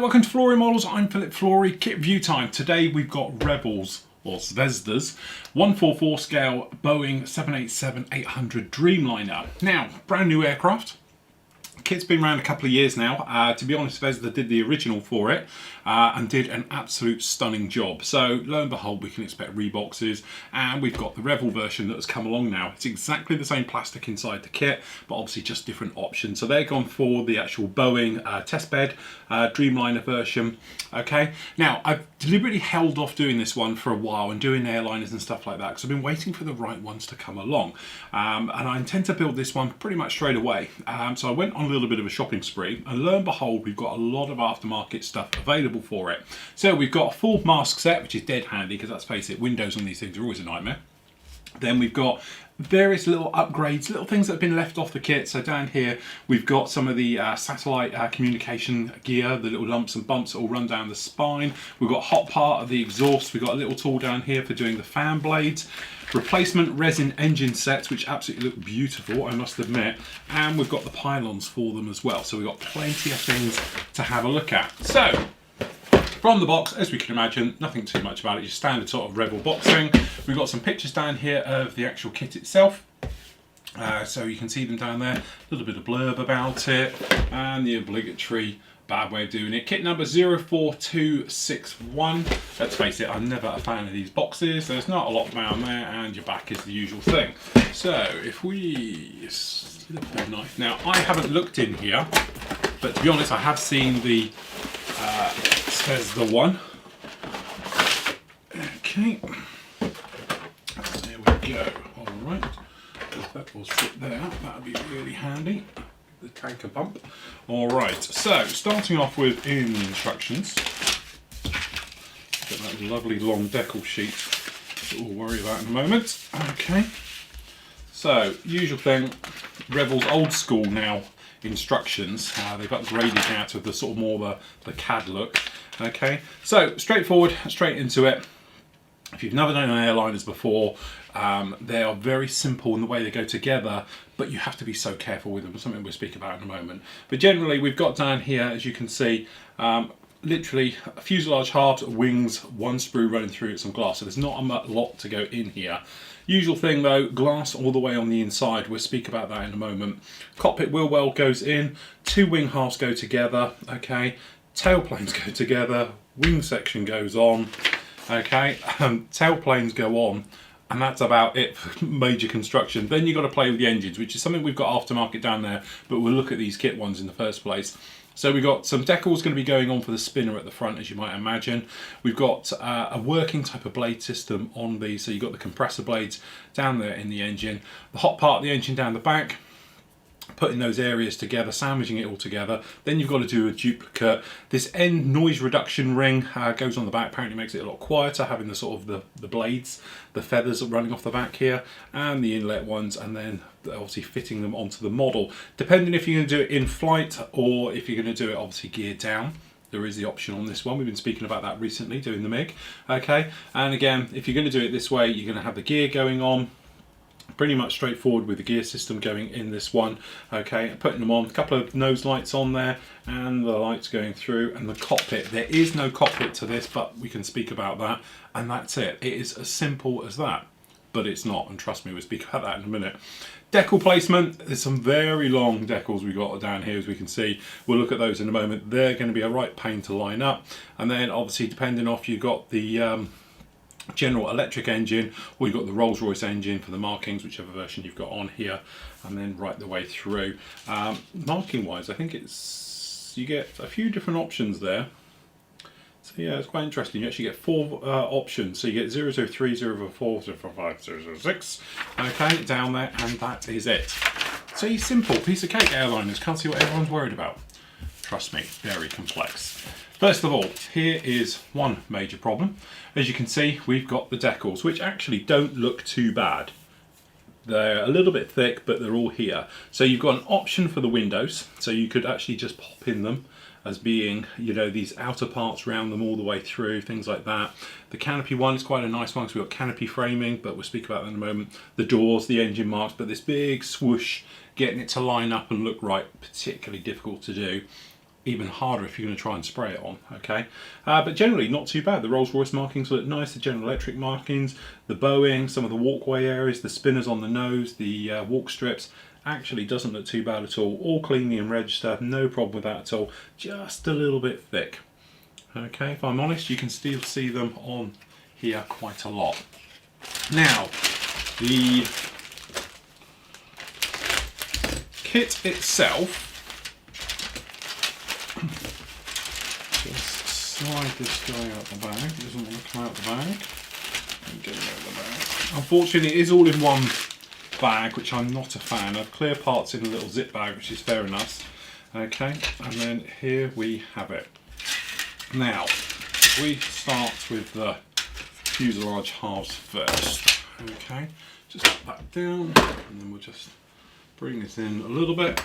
welcome to Flory Models. I'm Philip Flory. Kit View Time. Today we've got Revell's or Zvezda's 144 scale Boeing 787-800 Dreamliner. Now, brand new aircraft. Kit's been around a couple of years now. To be honest, Zvezda did the original for it and did an absolute stunning job. So lo and behold, we can expect reboxes, and we've got the Revell version that has come along now. It's exactly the same plastic inside the kit, but obviously just different options. So they're gone for the actual Boeing testbed Dreamliner version. Okay, now I've deliberately held off doing this one for a while and doing airliners and stuff like that because I've been waiting for the right ones to come along, and I intend to build this one pretty much straight away. So I went on a little bit of a shopping spree, and lo and behold, we've got a lot of aftermarket stuff available for it. So we've got a full mask set, which is dead handy because let's face it, windows on these things are always a nightmare. Then we've got various little upgrades, little things that have been left off the kit. So down here we've got some of the satellite communication gear, the little lumps and bumps that all run down the spine. We've got hot part of the exhaust. We've got a little tool down here for doing the fan blades. Replacement resin engine sets, which absolutely look beautiful, I must admit. And we've got the pylons for them as well. So we've got plenty of things to have a look at. So from the box, as we can imagine, nothing too much about it, just standard sort of Revell boxing. We've got some pictures down here of the actual kit itself. So you can see them down there, a little bit of blurb about it, and the obligatory bad way of doing it. Kit number 04261. Let's face it, I'm never a fan of these boxes. There's not a lot down there, and your back is the usual thing. So if we slip the knife. Now, I haven't looked in here, but to be honest, I have seen the Zvezda one. Okay, there we go. All right, that will sit there. That'll be really handy. The tanker pump. All right. So starting off with instructions. Get that lovely long decal sheet that we'll worry about in a moment. Okay. So usual thing. Revell's old school now instructions. They've upgraded now to the sort of more the CAD look. Okay, so straightforward, straight into it. If you've never done airliners before, they are very simple in the way they go together, but you have to be so careful with them. Something we'll speak about in a moment. But generally, we've got down here, as you can see, literally a fuselage halves, wings, one sprue running through it, some glass. So there's not a lot to go in here. Usual thing though, glass all the way on the inside. We'll speak about that in a moment. Cockpit wheel well goes in, two wing halves go together, okay. Tailplanes go together, wing section goes on, okay. Tailplanes go on, and that's about it for major construction. Then you've got to play with the engines, which is something we've got aftermarket down there, but we'll look at these kit ones in the first place. So we've got some decals going to be going on for the spinner at the front, as you might imagine. We've got a working type of blade system on these, so you've got the compressor blades down there in the engine, the hot part of the engine down the back, putting those areas together, sandwiching it all together. Then you've got to do a duplicate. This end noise reduction ring goes on the back, apparently makes it a lot quieter, having the sort of the blades, the feathers running off the back here, and the inlet ones, and then obviously fitting them onto the model. Depending if you're going to do it in flight or if you're going to do it obviously geared down. There is the option on this one. We've been speaking about that recently, doing the MIG. Okay, and again, if you're going to do it this way, you're going to have the gear going on. Pretty much straightforward with the gear system going in this one. Okay, putting them on, a couple of nose lights on there, and the lights going through, and the cockpit. There is no cockpit to this, but we can speak about that, and that's it. It is as simple as that, but it's not, and trust me, we'll speak about that in a minute. Decal placement, there's some very long decals we got down here, as we can see. We'll look at those in a moment. They're going to be a right pain to line up, and then obviously depending off, you've got the General Electric engine, or you've got the Rolls-Royce engine for the markings, whichever version you've got on here, and then right the way through. Marking wise, I think you get a few different options there. So yeah, it's quite interesting. You actually get four options. So you get 003, 004, 045, 006, okay, down there, and that is it. So a simple piece of cake, airliners. Can't see what everyone's worried about. Trust me, very complex. First of all, here is one major problem. As you can see, we've got the decals, which actually don't look too bad. They're a little bit thick, but they're all here. So you've got an option for the windows, so you could actually just pop in them as being, you know, these outer parts round them all the way through, things like that. The canopy one is quite a nice one, because we've got canopy framing, but we'll speak about that in a moment. The doors, the engine marks, but this big swoosh, getting it to line up and look right, particularly difficult to do. even harder if you're going to try and spray it on, okay? But generally not too bad. The Rolls-Royce markings look nice, the General Electric markings, the bowing, some of the walkway areas, the spinners on the nose, the walk strips, actually doesn't look too bad at all cleanly and registered, no problem with that at all, just a little bit thick. Okay, if I'm honest, you can still see them on here quite a lot. Now, the kit itself, just slide this guy out the bag. It doesn't want to come out the bag. Get it out the bag. Unfortunately, it is all in one bag, which I'm not a fan of. Clear parts in a little zip bag, which is fair enough. Okay, and then here we have it. Now, we start with the fuselage halves first. Okay, just put that down, and then we'll just bring this in a little bit.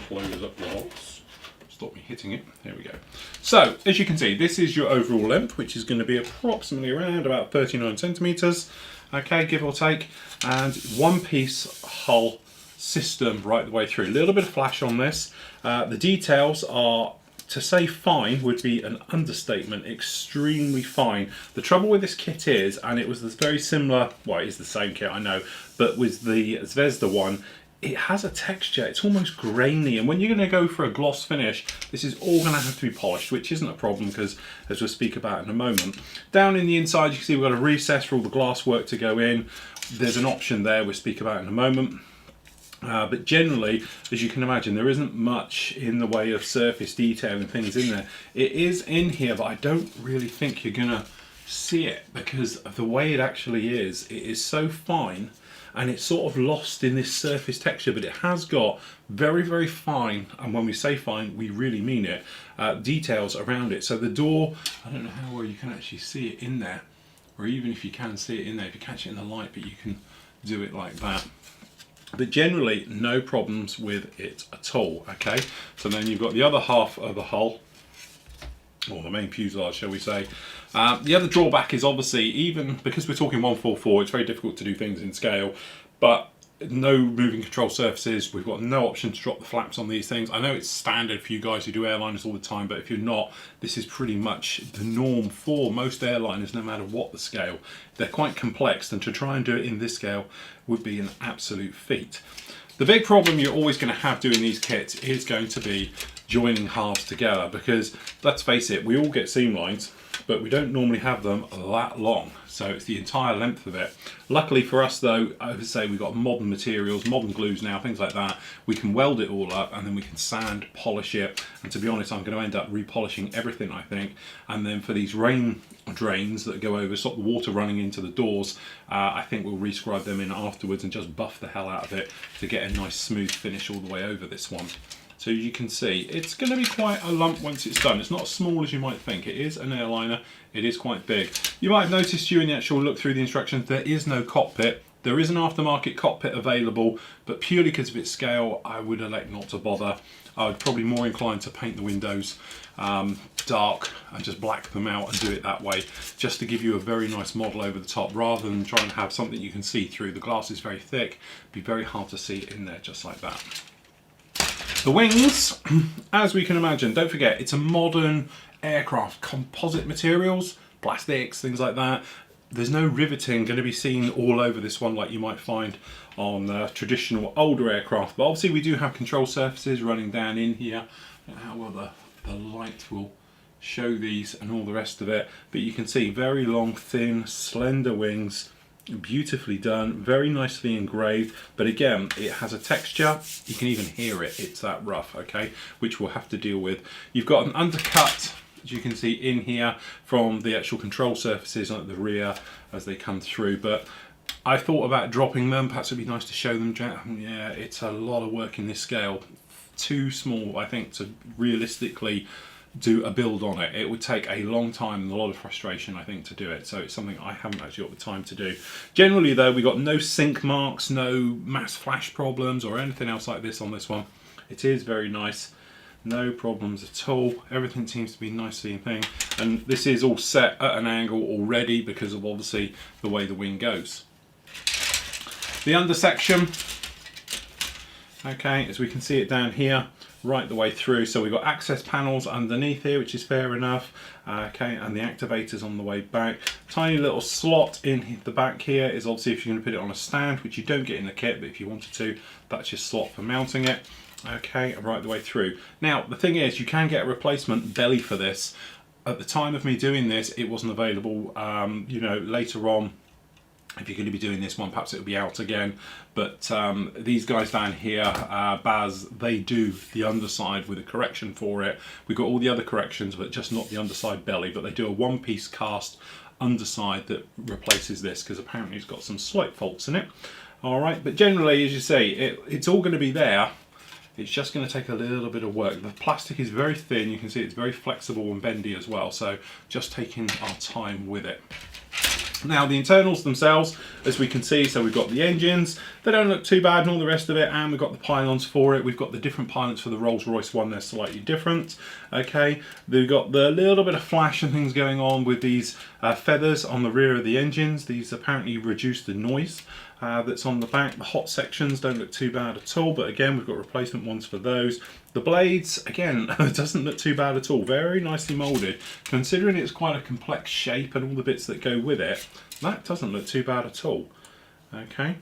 Close up the holes. Stop me hitting it. There we go. So, as you can see, this is your overall length, which is going to be approximately around about 39 centimeters. Okay, give or take, and one piece hull system right the way through. A little bit of flash on this. The details are, to say fine would be an understatement, extremely fine. The trouble with this kit is, and it was this very similar, well, it is the same kit, I know, but with the Zvezda one, it has a texture, it's almost grainy, and when you're going to go for a gloss finish, this is all going to have to be polished, which isn't a problem because, as we'll speak about in a moment. Down in the inside, you can see we've got a recess for all the glass work to go in. There's an option there we'll speak about in a moment. But generally, as you can imagine, there isn't much in the way of surface detail and things in there. It is in here, but I don't really think you're going to see it because of the way it actually is. It is so fine, and it's sort of lost in this surface texture, but it has got very, very fine, and when we say fine, we really mean it, details around it. So the door, I don't know how well you can actually see it in there, or even if you can see it in there, if you catch it in the light, but you can do it like that. But generally, no problems with it at all, okay? So then you've got the other half of the hull, or the main fuselage, shall we say. The other drawback is obviously, even because we're talking 144, it's very difficult to do things in scale, but no moving control surfaces. We've got no option to drop the flaps on these things. I know it's standard for you guys who do airliners all the time, but if you're not, this is pretty much the norm for most airliners, no matter what the scale. They're quite complex, and to try and do it in this scale would be an absolute feat. The big problem you're always going to have doing these kits is going to be joining halves together, because let's face it, we all get seam lines, but we don't normally have them that long, so it's the entire length of it. Luckily for us though, I would say we've got modern materials, modern glues now, things like that. We can weld it all up, and then we can sand, polish it, and to be honest, I'm going to end up repolishing everything, I think. And then for these rain drains that go over, stop the water running into the doors, I think we'll rescribe them in afterwards and just buff the hell out of it to get a nice smooth finish all the way over this one. So you can see, it's going to be quite a lump once it's done. It's not as small as you might think. It is an airliner. It is quite big. You might have noticed during the actual look through the instructions, there is no cockpit. There is an aftermarket cockpit available, but purely because of its scale, I would elect not to bother. I would probably more inclined to paint the windows dark and just black them out and do it that way, just to give you a very nice model over the top, rather than trying to have something you can see through. The glass is very thick. It'd be very hard to see it in there just like that. The wings, as we can imagine, don't forget, it's a modern aircraft. Composite materials, plastics, things like that. There's no riveting going to be seen all over this one like you might find on traditional older aircraft. But obviously we do have control surfaces running down in here. I don't know how well the light will show these and all the rest of it. But you can see very long, thin, slender wings. Beautifully done, very nicely engraved, but again, it has a texture. You can even hear it, it's that rough, okay, which we'll have to deal with. You've got an undercut, as you can see in here, from the actual control surfaces at the rear as they come through, but I thought about dropping them. Perhaps it'd be nice to show them. Yeah, it's a lot of work in this scale. Too small, I think, to realistically do a build on it. It would take a long time and a lot of frustration, I think, to do it. So it's something I haven't actually got the time to do. Generally though, we got no sink marks, no mass flash problems or anything else like this on this one. It is very nice. No problems at all. Everything seems to be nicely in thing. And this is all set at an angle already because of obviously the way the wing goes. The undersection, Okay, as we can see it down here, right the way through. So we've got access panels underneath here, which is fair enough. Okay, and the activators on the way back. Tiny little slot in the back here is obviously if you're going to put it on a stand, which you don't get in the kit, but if you wanted to, that's your slot for mounting it. Okay, right the way through. Now, the thing is, you can get a replacement belly for this. At the time of me doing this, it wasn't available. You know, later on, if you're going to be doing this one, perhaps it'll be out again. But these guys down here, Baz, they do the underside with a correction for it. We've got all the other corrections, but just not the underside belly. But they do a one-piece cast underside that replaces this, because apparently it's got some slight faults in it. All right, but generally, as you say, it's all going to be there. It's just going to take a little bit of work. The plastic is very thin. You can see it's very flexible and bendy as well. So just taking our time with it. Now the internals themselves, as we can see, so we've got the engines, they don't look too bad and all the rest of it, and we've got the pylons for it. We've got the different pylons for the Rolls-Royce one, they're slightly different. Okay, we've got the little bit of flash and things going on with these feathers on the rear of the engines. These apparently reduce the noise that's on the back. The hot sections don't look too bad at all, but again, we've got replacement ones for those. The blades, again, it doesn't look too bad at all. Very nicely moulded. Considering it's quite a complex shape and all the bits that go with it, that doesn't look too bad at all. Okay.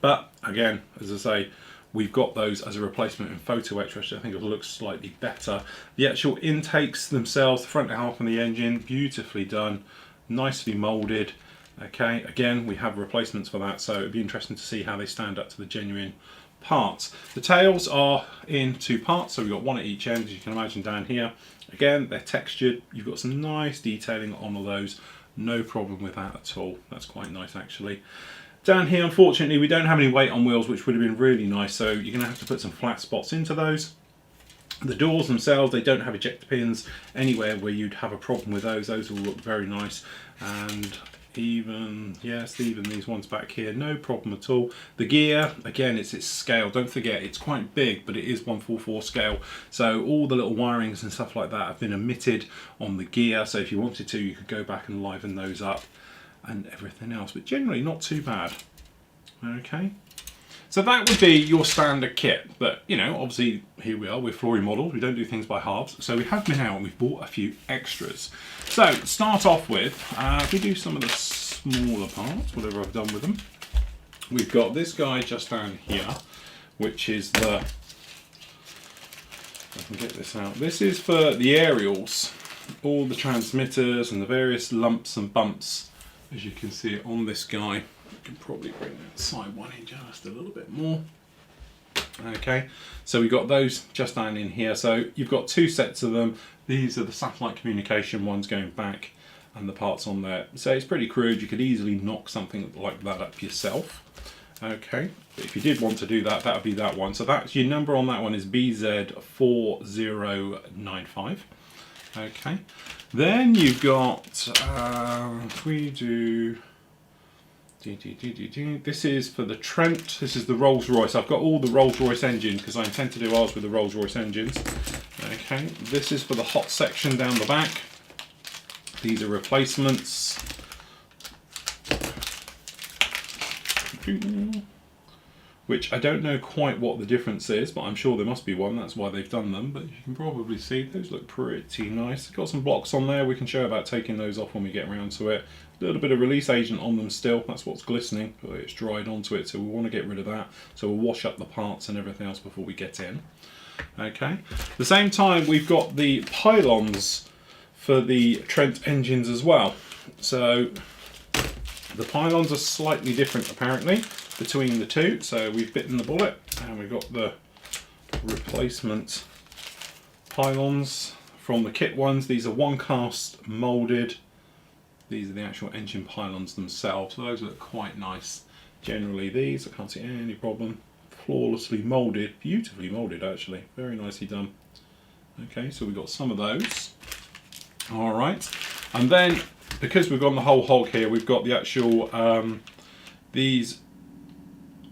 But again, as I say, we've got those as a replacement in photo etch, which I think will look slightly better. The actual intakes themselves, the front half of the engine, beautifully done, nicely moulded. Okay, again, we have replacements for that, so it'd be interesting to see how they stand up to the genuine parts. The tails are in two parts, so we've got one at each end, as you can imagine down here. Again, they're textured. You've got some nice detailing on all those. No problem with that at all. That's quite nice, actually. Down here, unfortunately, we don't have any weight on wheels, which would have been really nice, so you're going to have to put some flat spots into those. The doors themselves, they don't have ejector pins anywhere where you'd have a problem with those. Those will look very nice. And even, yes, even these ones back here, no problem at all. The gear, again, it's its scale. Don't forget, it's quite big, but it is 1/4/4 scale. So all the little wirings and stuff like that have been omitted on the gear. So if you wanted to, you could go back and liven those up and everything else. But generally, not too bad. Okay. So that would be your standard kit, but you know, obviously here we are, we're Flory models, we don't do things by halves, so we have been out and we've bought a few extras. So start off with, if we do some of the smaller parts, whatever I've done with them, we've got this guy just down here, which is the, if I can get this out, this is for the aerials, all the transmitters and the various lumps and bumps, as you can see it on this guy. I can probably bring that side one in just a little bit more. Okay, so we've got those just down in here. So you've got two sets of them. These are the satellite communication ones going back and the parts on there. So it's pretty crude. You could easily knock something like that up yourself. Okay, but if you did want to do that, that would be that one. So that's your number on that one is BZ4095. Okay, then you've got, if we do, this is for the Trent, this is the Rolls-Royce. I've got all the Rolls-Royce engines because I intend to do ours with the Rolls-Royce engines. Okay, this is for the hot section down the back. These are replacements. Which I don't know quite what the difference is, but I'm sure there must be one, that's why they've done them. But you can probably see those look pretty nice. Got some blocks on there, we can show about taking those off when we get around to it. A little bit of release agent on them still, that's what's glistening, but it's dried onto it, so we want to get rid of that. So we'll wash up the parts and everything else before we get in. Okay, at the same time we've got the pylons for the Trent engines as well. So the pylons are slightly different apparently between the two, so we've bitten the bullet and we've got the replacement pylons from the kit ones. These are one cast moulded. These are the actual engine pylons themselves. So those look quite nice. Generally these, I can't see any problem. Flawlessly moulded, beautifully moulded actually, very nicely done. Okay, so we've got some of those. All right, and then because we've got the whole hog here, we've got the actual, these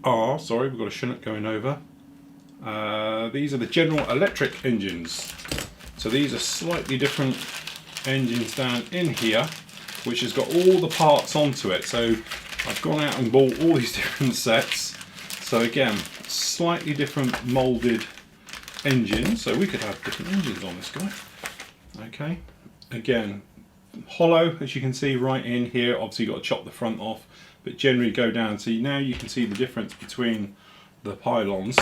are, sorry, we've got a Chinook going over. These are the General Electric engines. So these are slightly different engines down in here, which has got all the parts onto it. So I've gone out and bought all these different sets. So again, slightly different moulded engines. So we could have different engines on this guy. Okay, again, hollow, as you can see right in here. Obviously you've got to chop the front off, but generally go down. So now you can see the difference between the pylons.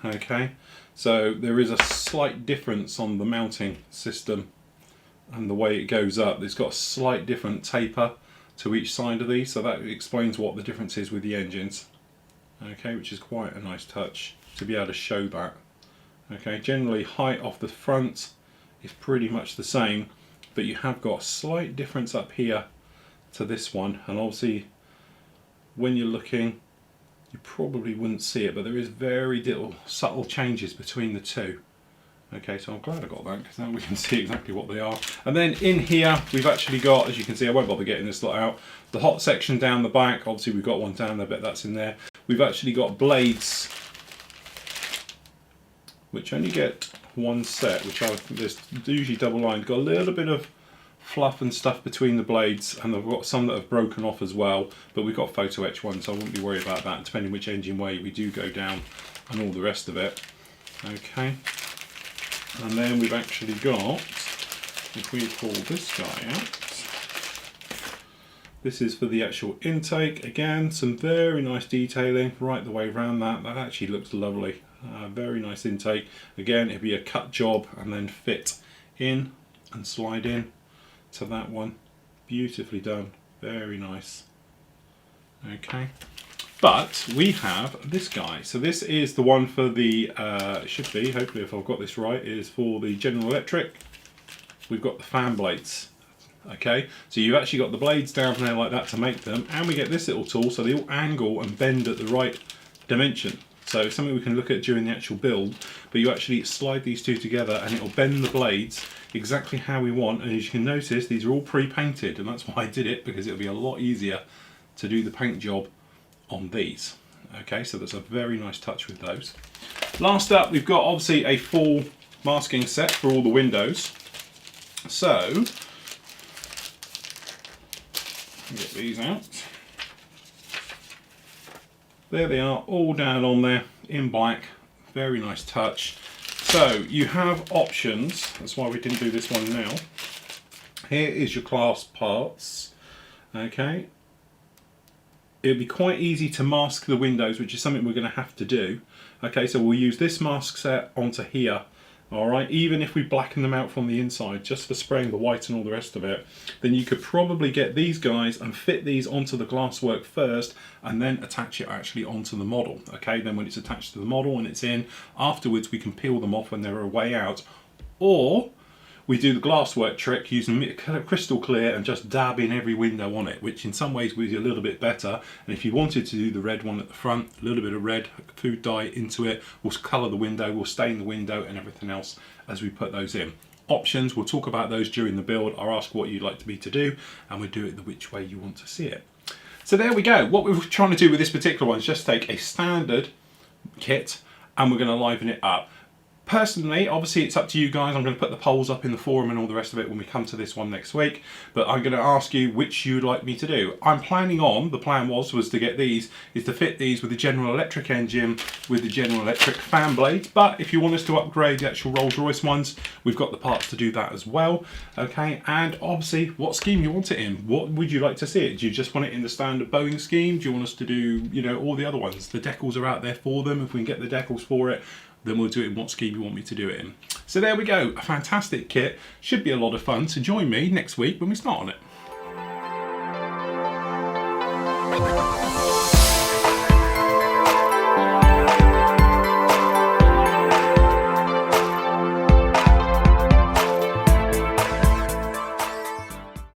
Okay, so there is a slight difference on the mounting system and the way it goes up. It's got a slight different taper to each side of these, so that explains what the difference is with the engines. Okay, which is quite a nice touch to be able to show that. Okay, generally height off the front is pretty much the same, but you have got a slight difference up here to this one, and obviously when you're looking you probably wouldn't see it, but there is very little subtle changes between the two. Okay, so I'm glad I got that, because now we can see exactly what they are. And then in here we've actually got, as you can see, I won't bother getting this lot out, the hot section down the back. Obviously we've got one down there, but that's in there. We've actually got blades, which only get one set, which there's usually double lined. Got a little bit of fluff and stuff between the blades, and I've got some that have broken off as well, but we've got photo etch one, so I wouldn't be worried about that, depending which engine way we do go down and all the rest of it. Okay. And then we've actually got, if we pull this guy out, this is for the actual intake. Again, some very nice detailing right the way around that. That actually looks lovely. Very nice intake. Again, it'd be a cut job and then fit in and slide in to that one. Beautifully done. Very nice. Okay. But we have this guy. So this is the one for the, it should be, hopefully if I've got this right, is for the General Electric. We've got the fan blades. Okay, so you've actually got the blades down there like that to make them, and we get this little tool so they all angle and bend at the right dimension. So it's something we can look at during the actual build, but you actually slide these two together and it'll bend the blades exactly how we want. And as you can notice, these are all pre-painted, and that's why I did it, because it'll be a lot easier to do the paint job on these. Okay, so that's a very nice touch with those. Last up, we've got obviously a full masking set for all the windows. So get these out. There they are, all down on there in black. Very nice touch. So you have options. That's why we didn't do this one now. Here is your clasp parts. Okay. It'll be quite easy to mask the windows, which is something we're going to have to do. Okay, so we'll use this mask set onto here. Alright, even if we blacken them out from the inside, just for spraying the white and all the rest of it, then you could probably get these guys and fit these onto the glasswork first, and then attach it actually onto the model. Okay, then when it's attached to the model and it's in, afterwards we can peel them off when they're a way out. Or we do the glasswork trick using crystal clear and just dab in every window on it, which in some ways will be a little bit better. And if you wanted to do the red one at the front, a little bit of red food dye into it, we'll colour the window, we'll stain the window and everything else as we put those in. Options, we'll talk about those during the build. I'll ask what you'd like me to do, and we'll do it the which way you want to see it. So there we go. What we're trying to do with this particular one is just take a standard kit and we're going to liven it up. Personally, obviously it's up to you guys. I'm going to put the polls up in the forum and all the rest of it when we come to this one next week, but I'm going to ask you which you'd like me to do. I'm planning on, the plan was to get these, is to fit these with the General Electric engine with the General Electric fan blades, but if you want us to upgrade the actual Rolls-Royce ones, we've got the parts to do that as well. Okay, and obviously what scheme you want it in. What would you like to see it? Do you just want it in the standard Boeing scheme? Do you want us to do, you know, all the other ones? The decals are out there for them. If we can get the decals for it, then we'll do it in what scheme you want me to do it in. So there we go, a fantastic kit. Should be a lot of fun, so join me next week when we start on it.